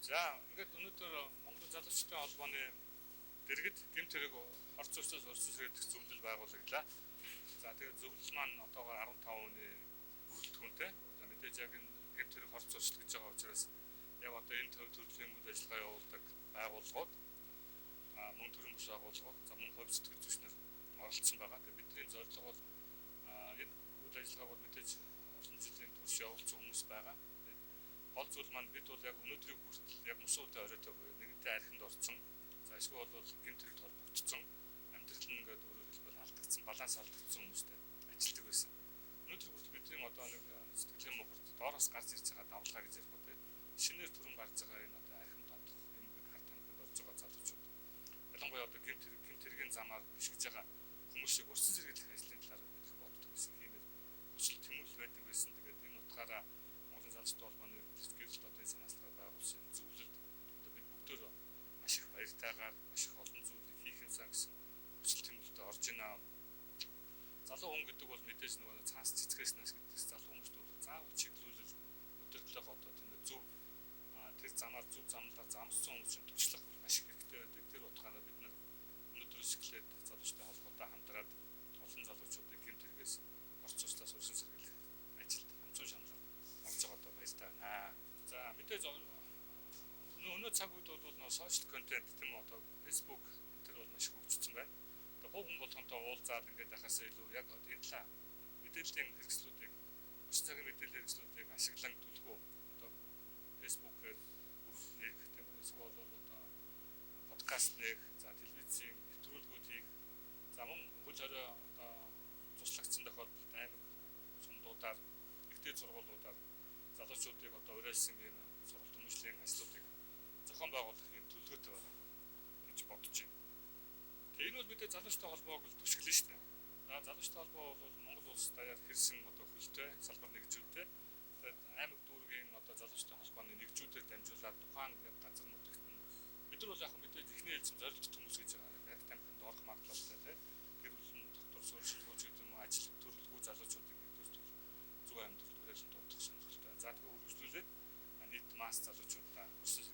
За ингээд өнөөдөр Монголын залуучуудын холбооны дэргэд гэмт хэрэг орц зөрчилс орсон сэргийлэх зөвлөл байгуулаглаа. За тэгээд зөвлөл маань одоогоор 15 хүний бүрэлдэхүүнтэй. За мэдээж яг энэ гэмт хэрэг орц зөрчил гэж байгаа учраас яг одоо энэ төрлийн үйл ажиллагаа явуулдаг байгууллагууд мөн төрийн бүс байгууллагууд за мөн хувь сэтгэл зүйчнэр оролцсон байгаа. Тэгээд бидний зорилго бол энэ үйл ажиллагааг мэдээж олон жилийн турш явуулсан хүмүүс байгаа. Гол зүйл маань бид бол яг өнөөдрийг хүртэл яг мусуутай оройтой буюу нэгэнтээ архинд орцсон. За эсвэл бол гэмт хэрэгт холбогдсон. Амьдрал нь ингээд өөрөөр хэлбэл алдагдсан, баланс алдагдсан хүмүүстэй ажилладаг байсан. Өнөөдөр хүртэл бидний одоо нэг сэтгэлийн мохорт доороос гарч ирж байгаа давлгаа гэж ярих үү те. Шинээр түрэн гарч байгаа энэ одоо архинд тодох эмгэг харт тамхинд орж байгаа залуучууд. Ялангуяа одоо гэмт хэргийн замаар бишгэж байгаа хүмүүсийг урьдчилан сэргийлэх ажлын талаар их боддог гэсэн хэмээр хүсэл тэмүүлэл байдаг байсан. Тэгээд энэ утгаараа залуучууд холбооны гэрэл дотны санаачлалаар байгуулсан зөвлөлд одоо бид бүгдөө маш их баяртайгаар маш их олон зүйлийг хийх юмсан гэсэн хүсэл тэмүүлэлтэй орж ийна. Залуу хүн гэдэг бол мэдээж нөгөө цаас цэцгээснээс гэдэгс залуу хүмүүст бол заавал чиглүүлэл өдөртлөө одоо тийм зөв тэр замаар зөв замдаа замссан хүмүүсийн туршлага маш их хэрэгтэй байдаг. Тэр утгаараа бид нар өнөөдрөөс эхлээд залуучуудын холбоотой хамтраад олон залуучуудыг гэмт хэрэгээс орц зурслаас урьдчилан сэргийлэх ажилд хамтсан шаналж орж байгаа баяртай байна. За мэдээж өнөө цаг үед бол нөө сошиал контент тийм үү одоо Facebook энэ бол маш хөгжсөн байна. Одоо хувь хүн болгонтой уулзаад ингээд яхаас илүү яг энэ талаа мэдээллийн хэрэгслүүдийг өч цагийн мэдээллийн хэрэгслүүдийг ашиглан төлгөө одоо Facebook-ээр бүрх нэг тийм үү эсвэл бол одоо подкаст нэг за телевизийн нэвтрүүлгүүд хийх за мөн хөл хорой одоо туслагдсан тохиолдолд аймаг сумдуудаар ихтэй сургуулиудаар залуучуудыг одоо уриалсан юм сургалт хүмүүжлийн ажлуудыг зохион байгуулах юм төлөвлөгөөтэй байна гэж бодож байна. Тэгээ энэ бол мэдээ залуучуудын холбоог л түшгэлнэ шүү дээ. За залуучуудын холбоо бол Монгол улс даяар хэрсэн одоо хөлтэй салбар нэгжүүдтэй. Тэгээд аймаг дүүргийн одоо залуучуудын холбооны нэгжүүдээр дамжуулаад тухайн газар нутагт бид нар бол яг мэдээж ихний хэлцэн зорилт хүмүүс гэж байгаа. Яг тамхинд орох магадлалтай тийм гэр бүлийн доктор суурьшилгууч гэдэг юм уу ажил төрөлхөө залуучуудыг нэгдүгээр зөв амьдралд уриалсан дуудах сонирхолтой. За тэгээ үргэлжлүүлээд нийт масс залуучуудаа өсөл